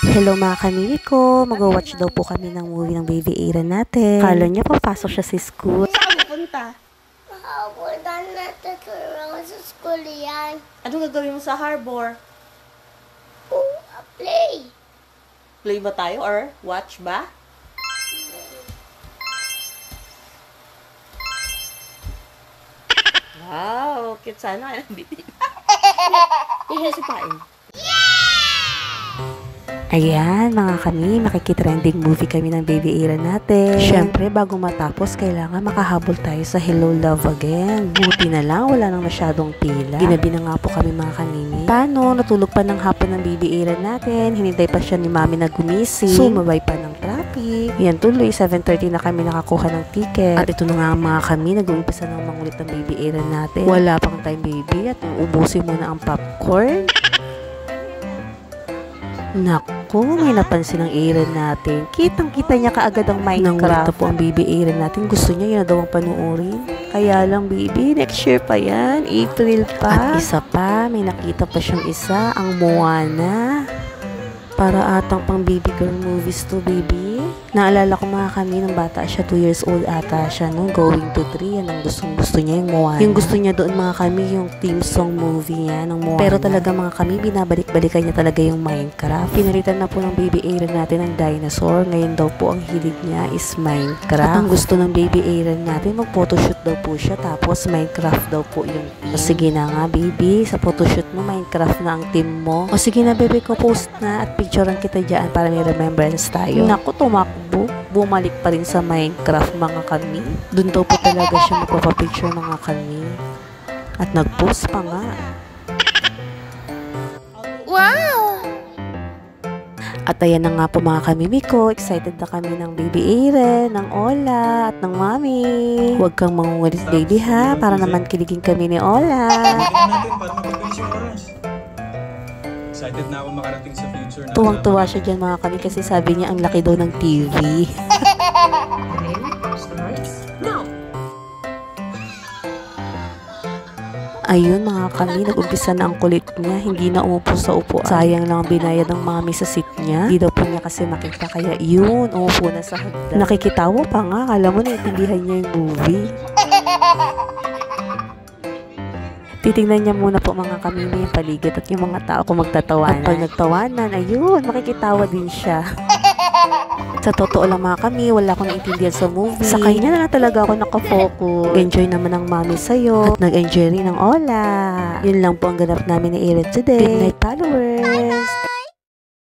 Hello mga kamili ko, mag-watch daw po kami ng movie ng Baby Aaron natin. Kala niya papasok siya sa school. Saan ka pupunta? Makapunta na tutulong sa school yan. Anong gagawin mo sa harbor? Play. Play ba tayo or watch ba? Wow, cute sana. Tingnan si Pain. Ayan mga kami, makikitrending movie kami ng Baby Aaron natin. Siyempre, bago matapos, kailangan makahabol tayo sa Hello Love Again. Buti na lang, wala nang masyadong pila. Ginabi na nga po kami mga kanini. Paano? Natulog pa ng hapon ng Baby Aaron natin. Hinintay pa siya ni Mami na gumising. Sumabay pa ng traffic. Yan tuloy, 7:30 na kami nakakuha ng ticket. At ito na nga mga kami, nag-uumpisa ng mangulit ng Baby Aaron natin. Wala pang time baby at ubusin muna ang popcorn. Naku, may napansin ng Aaron natin. Kitang-kita niya kaagad ang Minecraft. Nangulita po ang Baby Aaron natin. Gusto niya yun na daw ang panuorin. Kaya lang, baby, next year pa yan. April pa. At isa pa, may nakita pa siyang isa, ang Moana. Para atang pang baby girl movies to, baby. Naalala ko mga kami, nung bata siya, 2 years old ata siya, no? Going to 3, yan ang gusto niya, yung Moana. Yung gusto niya doon mga kami, yung theme song movie niya, ng Moana. Pero talaga mga kami, binabalik-balikan niya talaga yung Minecraft. Pinalitan na po ng Baby Aaron natin ng dinosaur. Ngayon daw po, ang hilig niya is Minecraft. At ang gusto ng Baby Aaron natin, mag-photoshoot daw po siya, tapos Minecraft daw po yung theme. O sige na nga, baby, sa photoshoot mo, Minecraft na ang theme mo. O sige na, baby ko, post na at picturean kita dyan para may remembrance tayo. Naku, tumakbo. Bumalik pa rin sa Minecraft mga kami. Doon daw po talaga siya magpapapicture mga kami. At nag-post pa nga. Wow! At ayan na nga po mga kamimi ko. Excited na kami ng Baby Aaron, ng Ola, at ng Mami. Huwag kang mangungulit baby ha, para naman kiligin kami ni Ola. natin para mapabilis yung oras. Excited na ako makarating sa future natin. Tuwang-tuwa siya dyan mga kami kasi sabi niya ang laki daw ng TV. Ayun mga kami, nag-umpisa na ang kulit niya. Hindi na umupo sa upuan. Sayang lang ang binayad ng mami sa seat niya. Hindi daw po niya kasi makita. Kaya yun, umupo na sa hagdan. Nakikitawa pa nga. Alam mo, naiintindihan niya yung movie. Titingnan niya muna po mga kami yung paligid at yung mga tao kung magtatawanan. At pag nagtawanan, ayun, makikitawa din siya. Sa totoo lang mga kami, wala akong naintindihan sa movie. Sa kanya na lang talaga ako nakafocus. Enjoy naman ng mami sa'yo. At nag-enjoy rin ng Ola. Yun lang po ang ganap namin ni Aaron today. Good night, followers!